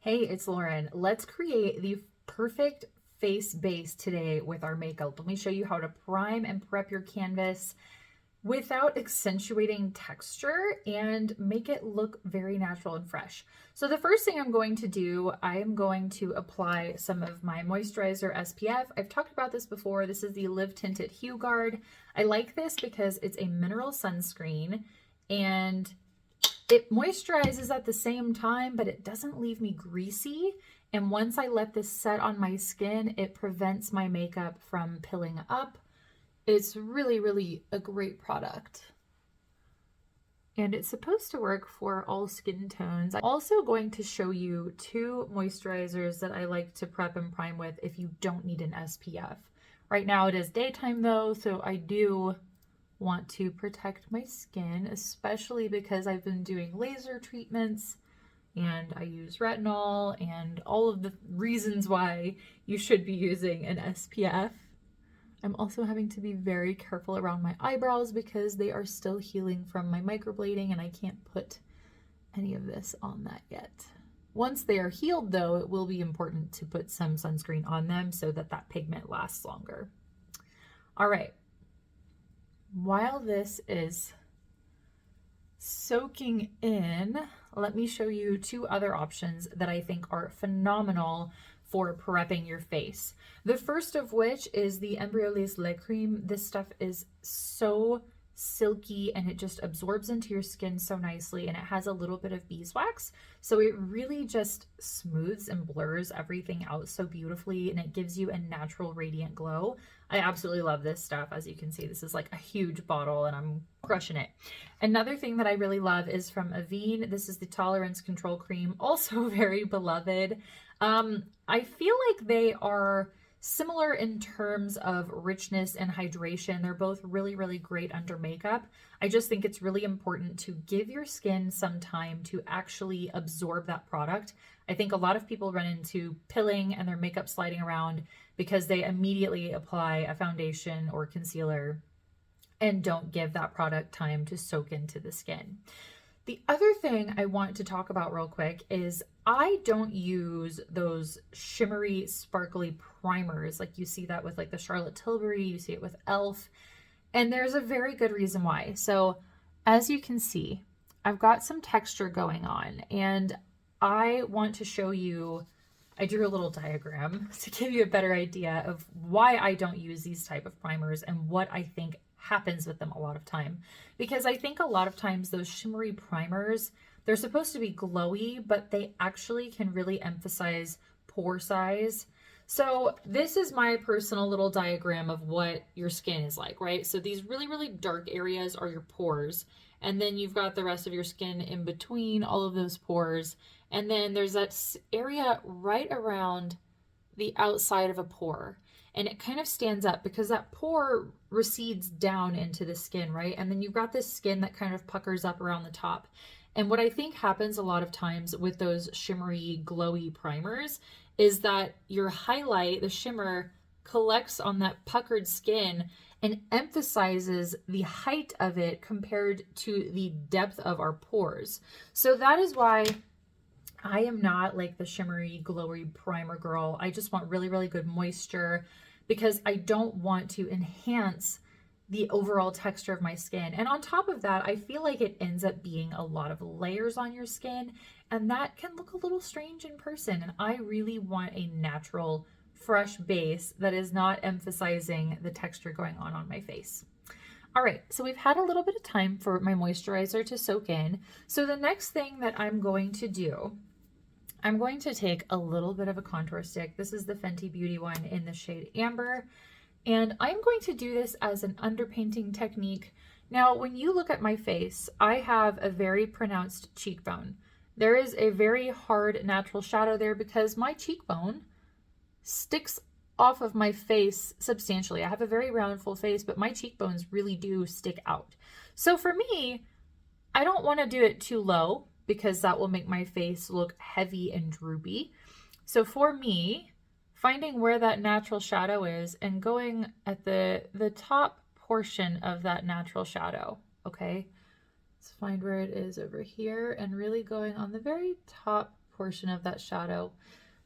Hey, it's Lauren. Let's create the perfect face base today with our makeup. Let me show you how to prime and prep your canvas without accentuating texture and make it look very natural and fresh. So the first thing I'm going to do, I am going to apply some of my moisturizer SPF. I've talked about this before. This is the Live Tinted Hue Guard. I like this because it's a mineral sunscreen and it moisturizes at the same time, but it doesn't leave me greasy. And once I let this set on my skin, it prevents my makeup from pilling up. It's really, really a great product. And it's supposed to work for all skin tones. I'm also going to show you two moisturizers that I like to prep and prime with if you don't need an SPF. Right now it is daytime though, so I do want to protect my skin, especially because I've been doing laser treatments and I use retinol and all of the reasons why you should be using an SPF. I'm also having to be very careful around my eyebrows because they are still healing from my microblading and I can't put any of this on that yet. Once they are healed though, it will be important to put some sunscreen on them so that that pigment lasts longer. All right. While this is soaking in, let me show you two other options that I think are phenomenal for prepping your face. The first of which is the Embryolisse Lait Cream. This stuff is so silky and it just absorbs into your skin so nicely, and it has a little bit of beeswax, so it really just smooths and blurs everything out so beautifully, and it gives you a natural radiant glow. I absolutely love this stuff. As you can see, this is like a huge bottle and I'm crushing it. Another thing that I really love is from Avene. This is the Tolerance Control Cream, also very beloved. I feel like they are similar in terms of richness and hydration. They're both really, really great under makeup. I just think it's really important to give your skin some time to actually absorb that product. I think a lot of people run into pilling and their makeup sliding around because they immediately apply a foundation or concealer and don't give that product time to soak into the skin. The other thing I want to talk about real quick is I don't use those shimmery, sparkly primers. Like you see that with like the Charlotte Tilbury, you see it with e.l.f. And there's a very good reason why. So as you can see, I've got some texture going on and I want to show you, I drew a little diagram to give you a better idea of why I don't use these type of primers and what I think happens with them a lot of time. Because I think a lot of times those shimmery primers, they're supposed to be glowy, but they actually can really emphasize pore size. So this is my personal little diagram of what your skin is like, right? So these really, really dark areas are your pores. And then you've got the rest of your skin in between all of those pores. And then there's that area right around the outside of a pore. And it kind of stands up because that pore recedes down into the skin, right? And then you've got this skin that kind of puckers up around the top. And what I think happens a lot of times with those shimmery, glowy primers is that your highlight, the shimmer, collects on that puckered skin and emphasizes the height of it compared to the depth of our pores. So that is why I am not like the shimmery, glowy primer girl. I just want really, really good moisture because I don't want to enhance the overall texture of my skin. And on top of that, I feel like it ends up being a lot of layers on your skin, and that can look a little strange in person. And I really want a natural, fresh base that is not emphasizing the texture going on my face. All right, so we've had a little bit of time for my moisturizer to soak in. So the next thing that I'm going to do, I'm going to take a little bit of a contour stick. This is the Fenty Beauty one in the shade Amber. And I'm going to do this as an underpainting technique. Now, when you look at my face, I have a very pronounced cheekbone. There is a very hard natural shadow there because my cheekbone sticks off of my face substantially. I have a very round, full face, but my cheekbones really do stick out. So for me, I don't want to do it too low because that will make my face look heavy and droopy. So for me, finding where that natural shadow is and going at the top portion of that natural shadow, okay? Let's find where it is over here and really going on the very top portion of that shadow.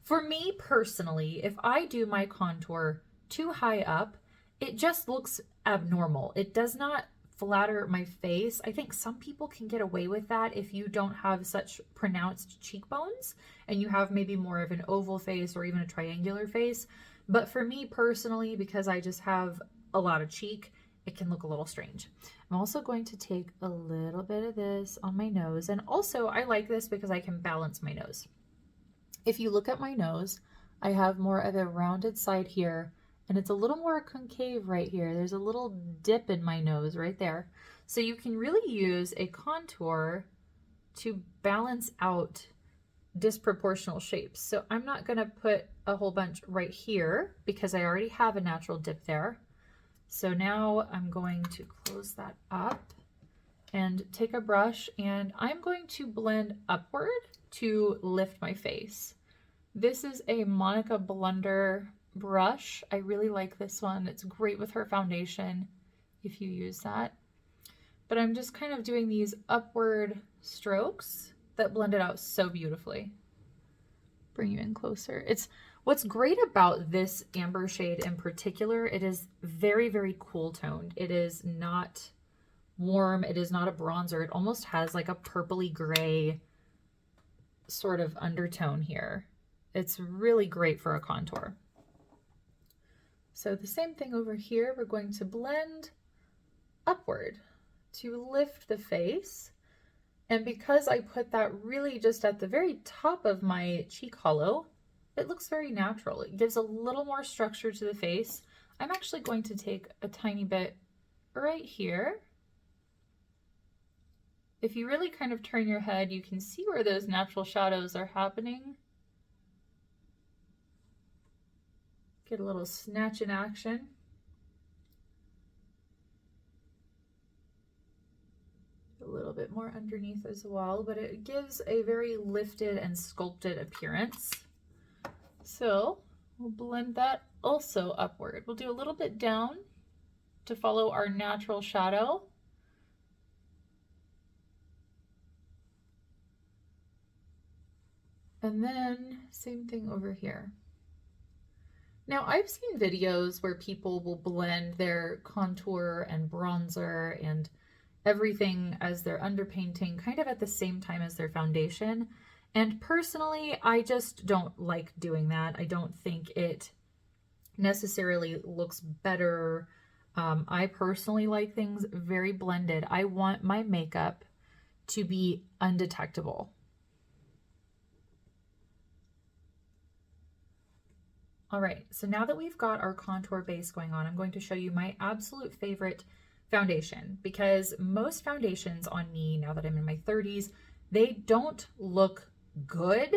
For me personally, if I do my contour too high up, it just looks abnormal. It does not flatter my face. I think some people can get away with that if you don't have such pronounced cheekbones and you have maybe more of an oval face or even a triangular face. But for me personally, because I just have a lot of cheek, it can look a little strange. I'm also going to take a little bit of this on my nose. And also I like this because I can balance my nose. If you look at my nose, I have more of a rounded side here, and it's a little more concave right here. There's a little dip in my nose right there. So you can really use a contour to balance out disproportional shapes. So I'm not gonna put a whole bunch right here because I already have a natural dip there. So now I'm going to close that up and take a brush, and I'm going to blend upward to lift my face. This is a Monica Blunder brush. I really like this one. It's great with her foundation if you use that. But I'm just kind of doing these upward strokes that blend it out so beautifully. Bring you in closer. It's what's great about this amber shade in particular, it is very, very cool toned. It is not warm. It is not a bronzer. It almost has like a purpley gray sort of undertone here. It's really great for a contour. So the same thing over here, we're going to blend upward to lift the face. And because I put that really just at the very top of my cheek hollow, it looks very natural. It gives a little more structure to the face. I'm actually going to take a tiny bit right here. If you really kind of turn your head, you can see where those natural shadows are happening. Get a little snatch in action. A little bit more underneath as well, but it gives a very lifted and sculpted appearance. So we'll blend that also upward. We'll do a little bit down to follow our natural shadow. And then same thing over here. Now I've seen videos where people will blend their contour and bronzer and everything as their underpainting kind of at the same time as their foundation. And personally, I just don't like doing that. I don't think it necessarily looks better. I personally like things very blended. I want my makeup to be undetectable. All right, so now that we've got our contour base going on, I'm going to show you my absolute favorite foundation, because most foundations on me, now that I'm in my 30s, they don't look good,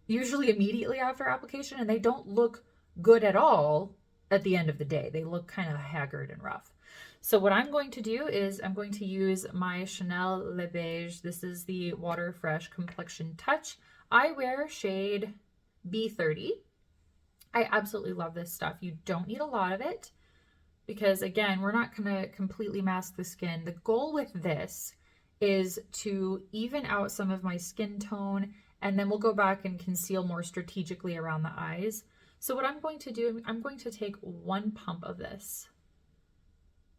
usually immediately after application, and they don't look good at all at the end of the day. They look kind of haggard and rough. So what I'm going to do is I'm going to use my Chanel Le Beige. This is the Water Fresh Complexion Touch. I wear shade B30. I absolutely love this stuff. You don't need a lot of it because, again, we're not going to completely mask the skin. The goal with this is to even out some of my skin tone, and then we'll go back and conceal more strategically around the eyes. So what I'm going to do, I'm going to take one pump of this.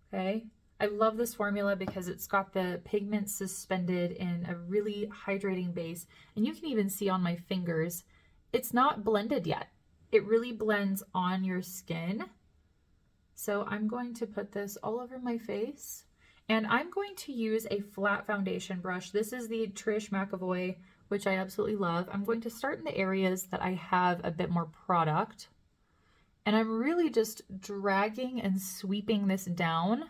Okay. I love this formula because it's got the pigment suspended in a really hydrating base. And you can even see on my fingers, it's not blended yet. It really blends on your skin. So I'm going to put this all over my face, and I'm going to use a flat foundation brush. This is the Trish McAvoy, which I absolutely love. I'm going to start in the areas that I have a bit more product, and I'm really just dragging and sweeping this down.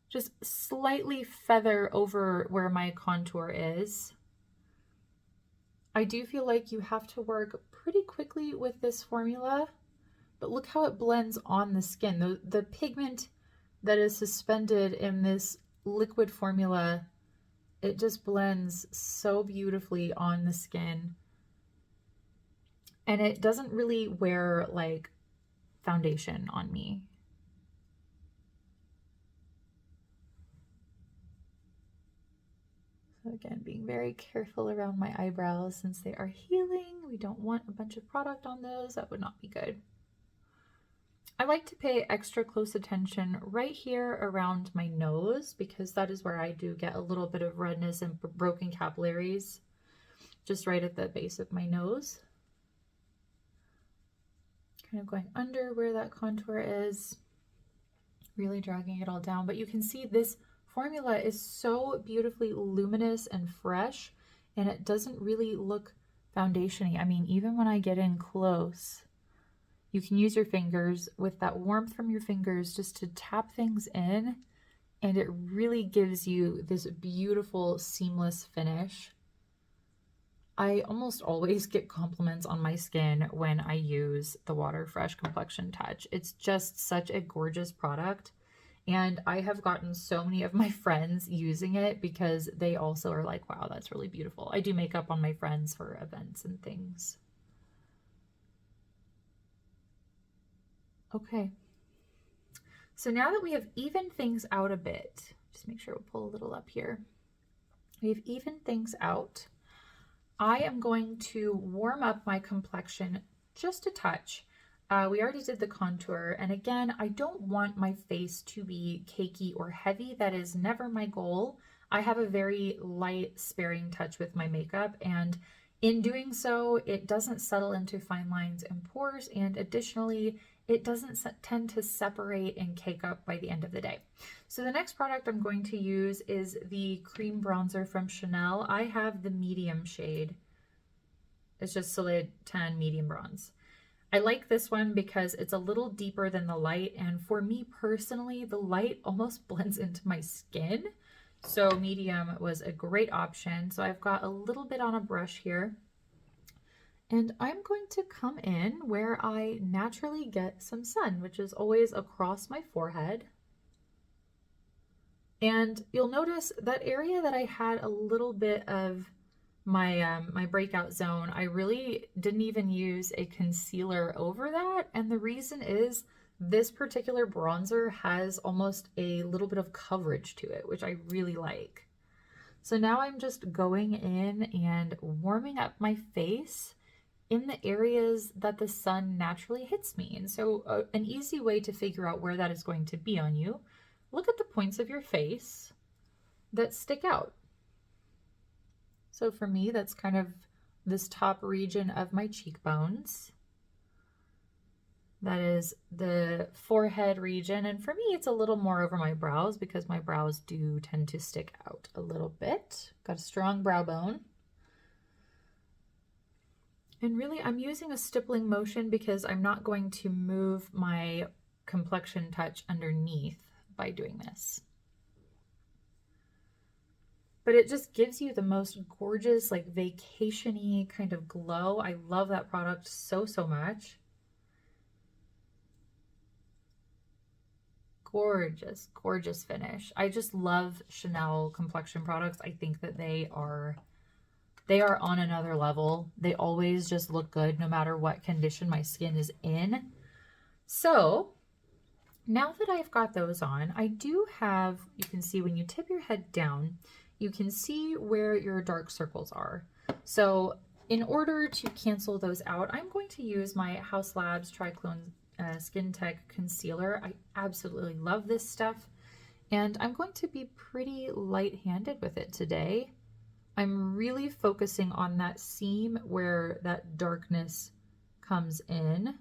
Just slightly feather over where my contour is. I do feel like you have to work pretty quickly with this formula, but look how it blends on the skin. The pigment that is suspended in this liquid formula, it just blends so beautifully on the skin. And it doesn't really wear like foundation on me. Again, being very careful around my eyebrows since they are healing. We don't want a bunch of product on those. That would not be good. I like to pay extra close attention right here around my nose because that is where I do get a little bit of redness and broken capillaries, just right at the base of my nose. Kind of going under where that contour is, really dragging it all down. But you can see this formula is so beautifully luminous and fresh, and it doesn't really look foundation-y. I mean, even when I get in close, you can use your fingers with that warmth from your fingers just to tap things in, and it really gives you this beautiful seamless finish. I almost always get compliments on my skin when I use the Water Fresh Complexion Touch. It's just such a gorgeous product, and I have gotten so many of my friends using it because they also are like, wow, that's really beautiful. I do makeup on my friends for events and things. Okay, so now that we have evened things out a bit, just make sure we'll pull a little up here. We've evened things out. I am going to warm up my complexion just a touch. We already did the contour, and again, I don't want my face to be cakey or heavy. That is never my goal. I have a very light, sparing touch with my makeup, and in doing so, it doesn't settle into fine lines and pores, and additionally, it doesn't tend to separate and cake up by the end of the day. So the next product I'm going to use is the cream bronzer from Chanel. I have the medium shade. It's just Solid Tan Medium Bronze. I like this one because it's a little deeper than the light, and for me personally, the light almost blends into my skin. So medium was a great option. So I've got a little bit on a brush here, and I'm going to come in where I naturally get some sun, which is always across my forehead. And you'll notice that area that I had a little bit of my breakout zone, I really didn't even use a concealer over that. And the reason is this particular bronzer has almost a little bit of coverage to it, which I really like. So now I'm just going in and warming up my face in the areas that the sun naturally hits me. And so an easy way to figure out where that is going to be on you, look at the points of your face that stick out. So for me, that's kind of this top region of my cheekbones. That is the forehead region. And for me, it's a little more over my brows because my brows do tend to stick out a little bit. Got a strong brow bone. And really, I'm using a stippling motion because I'm not going to move my complexion touch underneath by doing this. But it just gives you the most gorgeous, like vacation-y kind of glow. I love that product so, so much. Gorgeous, gorgeous finish. I just love Chanel complexion products. I think that they are on another level. They always just look good no matter what condition my skin is in. So now that I've got those on, I do have, you can see when you tip your head down, you can see where your dark circles are. So in order to cancel those out, I'm going to use my Haus Labs Triclone Skin Tech Concealer. I absolutely love this stuff, and I'm going to be pretty light-handed with it today. I'm really focusing on that seam where that darkness comes in.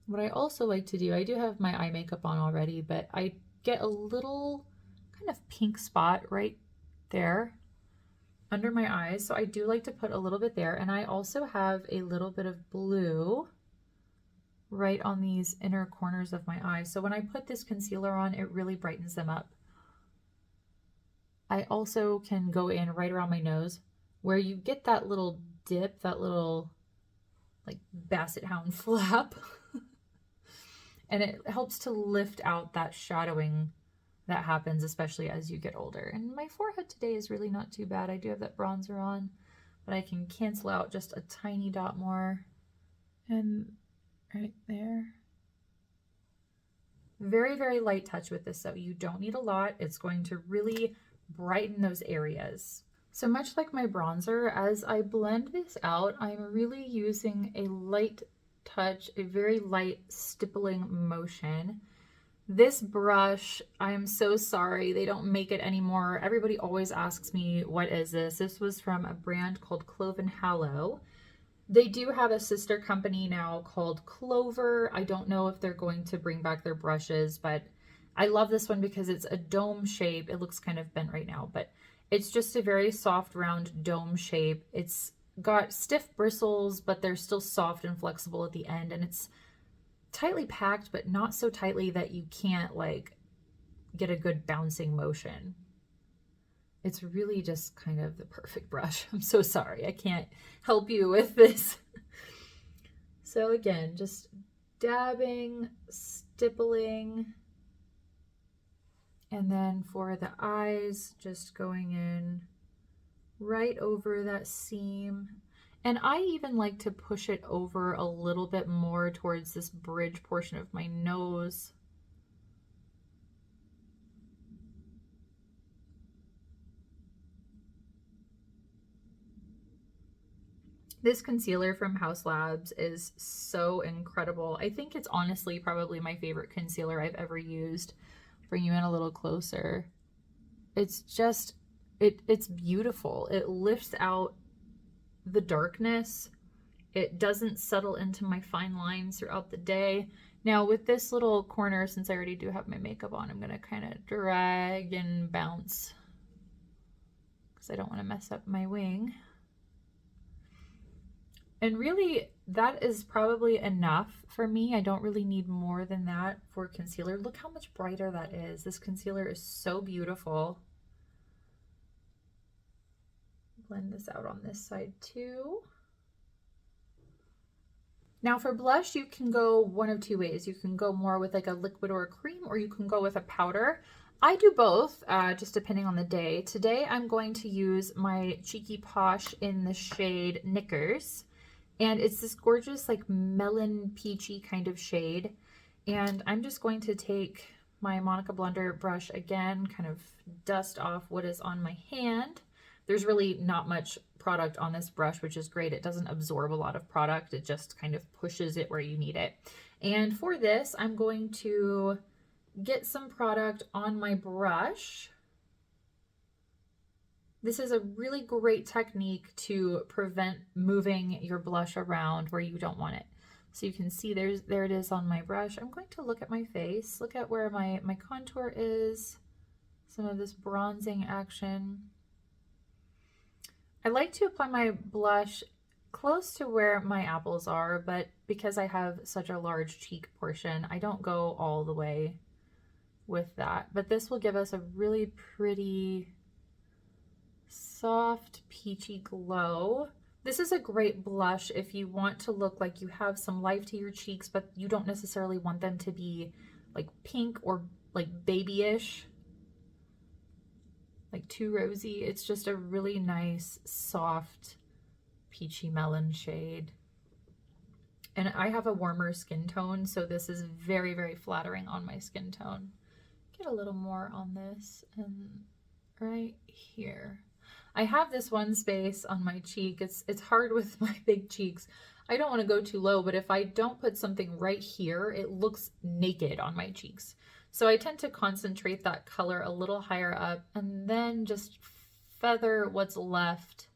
What I also like to do, I do have my eye makeup on already, but I get a little kind of pink spot right there under my eyes. So I do like to put a little bit there. And I also have a little bit of blue right on these inner corners of my eyes. So when I put this concealer on, it really brightens them up. I also can go in right around my nose where you get that little dip, that little like basset hound flap. And it helps to lift out that shadowing that happens, especially as you get older. And my forehead today is really not too bad. I do have that bronzer on, but I can cancel out just a tiny dot more. And right there. Very, very light touch with this, though. You don't need a lot. It's going to really brighten those areas. So much like my bronzer, as I blend this out, I'm really using a light touch, a very light stippling motion. This brush, I'm so sorry, they don't make it anymore. Everybody always asks me, what is this? This was from a brand called Cloven Hallow. They do have a sister company now called Clover. I don't know if they're going to bring back their brushes, but I love this one because it's a dome shape. It looks kind of bent right now, but it's just a very soft, round dome shape. It's got stiff bristles, but they're still soft and flexible at the end, and it's tightly packed, but not so tightly that you can't like get a good bouncing motion. It's really just kind of the perfect brush. I'm so sorry, I can't help you with this. So again, just dabbing, stippling, and then for the eyes, just going in right over that seam. And I even like to push it over a little bit more towards this bridge portion of my nose. This concealer from Haus Labs is so incredible. I think it's honestly probably my favorite concealer I've ever used. Bring you in a little closer. It's just, it's beautiful. It lifts out the darkness. It doesn't settle into my fine lines throughout the day. Now with this little corner, since I already do have my makeup on, I'm gonna kind of drag and bounce because I don't want to mess up my wing. And really, that is probably enough for me. I don't really need more than that for concealer. Look how much brighter that is. This concealer is so beautiful. Blend this out on this side too. Now for blush, you can go one of two ways. You can go more with like a liquid or a cream, or you can go with a powder. I do both, just depending on the day. Today, I'm going to use my Cheeky Posh in the shade Knickers. And it's this gorgeous like melon peachy kind of shade. And I'm just going to take my Monica Blender brush again, kind of dust off what is on my hand. There's really not much product on this brush, which is great. It doesn't absorb a lot of product. It just kind of pushes it where you need it. And for this, I'm going to get some product on my brush. This is a really great technique to prevent moving your blush around where you don't want it. So you can see there it is on my brush. I'm going to look at my face, look at where my contour is, some of this bronzing action. I like to apply my blush close to where my apples are, but because I have such a large cheek portion, I don't go all the way with that. But this will give us a really pretty soft peachy glow. This is a great blush if you want to look like you have some life to your cheeks, but you don't necessarily want them to be like pink or like babyish, like too rosy. It's just a really nice, soft, peachy melon shade. And I have a warmer skin tone, so this is very, very flattering on my skin tone. Get a little more on this and right here. I have this one space on my cheek. It's hard with my big cheeks. I don't want to go too low, but if I don't put something right here, it looks naked on my cheeks. So I tend to concentrate that color a little higher up and then just feather what's left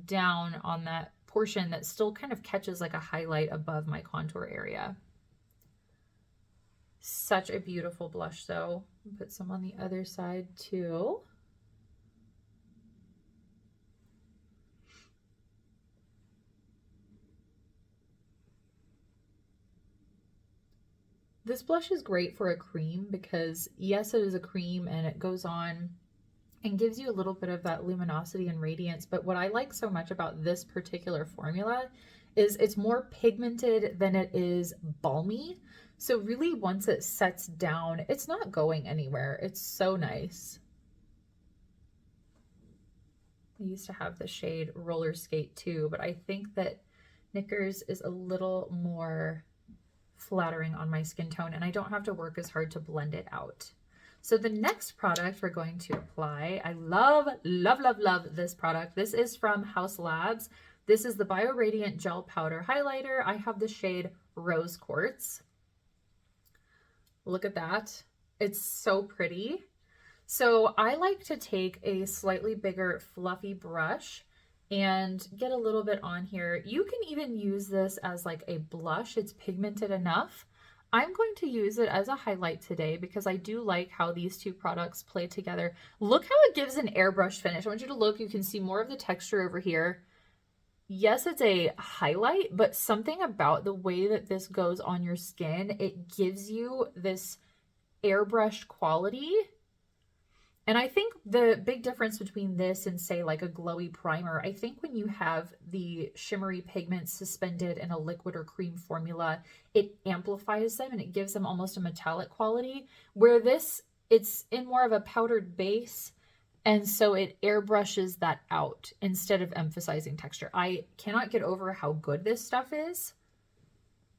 down on that portion that still kind of catches like a highlight above my contour area. Such a beautiful blush though. Put some on the other side too. This blush is great for a cream because yes, it is a cream and it goes on and gives you a little bit of that luminosity and radiance. But what I like so much about this particular formula is it's more pigmented than it is balmy. So really once it sets down, it's not going anywhere. It's so nice. I used to have the shade Roller Skate too, but I think that Knickers is a little more flattering on my skin tone and I don't have to work as hard to blend it out. So the next product we're going to apply, I love, love, love, love this product. This is from Haus Labs. This is the Bio Radiant Gel Powder Highlighter. I have the shade Rose Quartz. Look at that. It's so pretty. So I like to take a slightly bigger fluffy brush and get a little bit on here. You can even use this as like a blush. It's pigmented enough. I'm going to use it as a highlight today because I do like how these two products play together. Look how it gives an airbrush finish. I want you to look. You can see more of the texture over here. Yes, it's a highlight, but something about the way that this goes on your skin, it gives you this airbrushed quality. And I think the big difference between this and say like a glowy primer, I think when you have the shimmery pigments suspended in a liquid or cream formula, it amplifies them and it gives them almost a metallic quality, where this, it's in more of a powdered base. And so it airbrushes that out instead of emphasizing texture. I cannot get over how good this stuff is.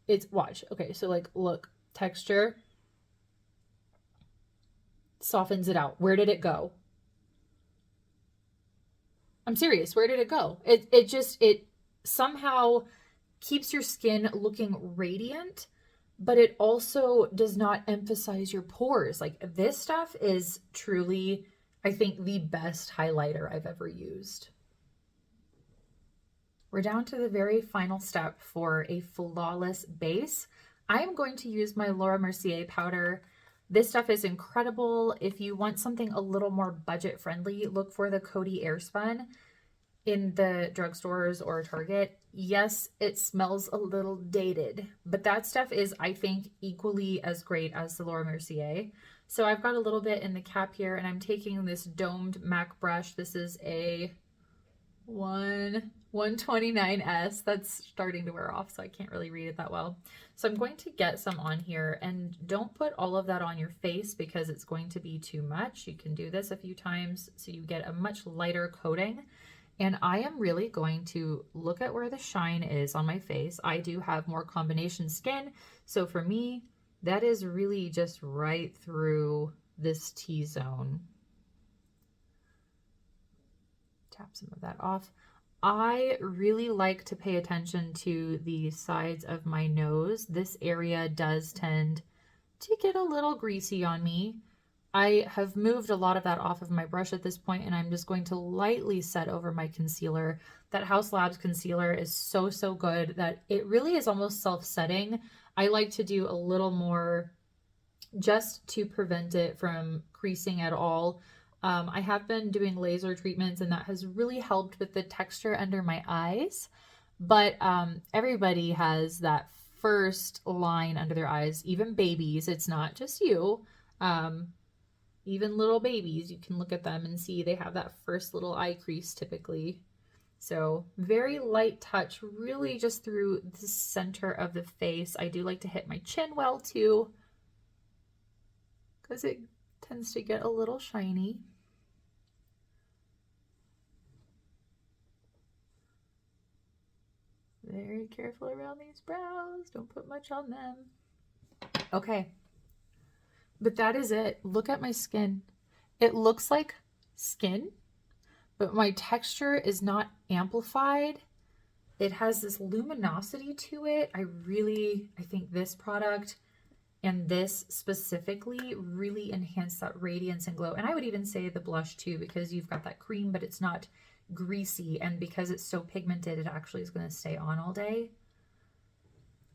It's, watch. Okay, so like, look, texture. Softens it out. Where did it go? I'm serious. Where did it go? It somehow keeps your skin looking radiant, but it also does not emphasize your pores. Like this stuff is truly, I think, the best highlighter I've ever used. We're down to the very final step for a flawless base. I am going to use my Laura Mercier powder. This stuff is incredible. If you want something a little more budget friendly, look for the Coty Airspun in the drugstores or Target. Yes, it smells a little dated, but that stuff is, I think, equally as great as the Laura Mercier. So I've got a little bit in the cap here, and I'm taking this domed MAC brush. This is a 129S. That's starting to wear off, so I can't really read it that well. So I'm going to get some on here, and don't put all of that on your face because it's going to be too much. You can do this a few times so you get a much lighter coating. And I am really going to look at where the shine is on my face. I do have more combination skin, so for me, that is really just right through this T-zone. Tap some of that off. I really like to pay attention to the sides of my nose. This area does tend to get a little greasy on me. I have moved a lot of that off of my brush at this point, and I'm just going to lightly set over my concealer. That Haus Labs concealer is so, so good that it really is almost self-setting. I like to do a little more just to prevent it from creasing at all. I have been doing laser treatments, and that has really helped with the texture under my eyes. But everybody has that first line under their eyes, even babies. It's not just you. Even little babies, you can look at them and see they have that first little eye crease typically. So very light touch, really just through the center of the face. I do like to hit my chin well too, because it tends to get a little shiny. Very careful around these brows. Don't put much on them. Okay. But that is it. Look at my skin. It looks like skin, but my texture is not amplified. It has this luminosity to it. I think this product and this specifically really enhance that radiance and glow. And I would even say the blush too, because you've got that cream, but it's not greasy. And because it's so pigmented, it actually is going to stay on all day.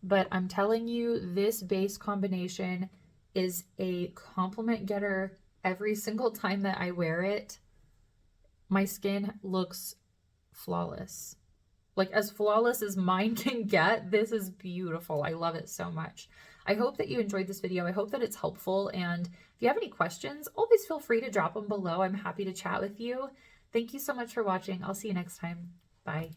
But I'm telling you, this base combination is a compliment getter every single time that I wear it. My skin looks flawless. Like as flawless as mine can get. This is beautiful. I love it so much. I hope that you enjoyed this video. I hope that it's helpful. And if you have any questions, always feel free to drop them below. I'm happy to chat with you. Thank you so much for watching. I'll see you next time. Bye.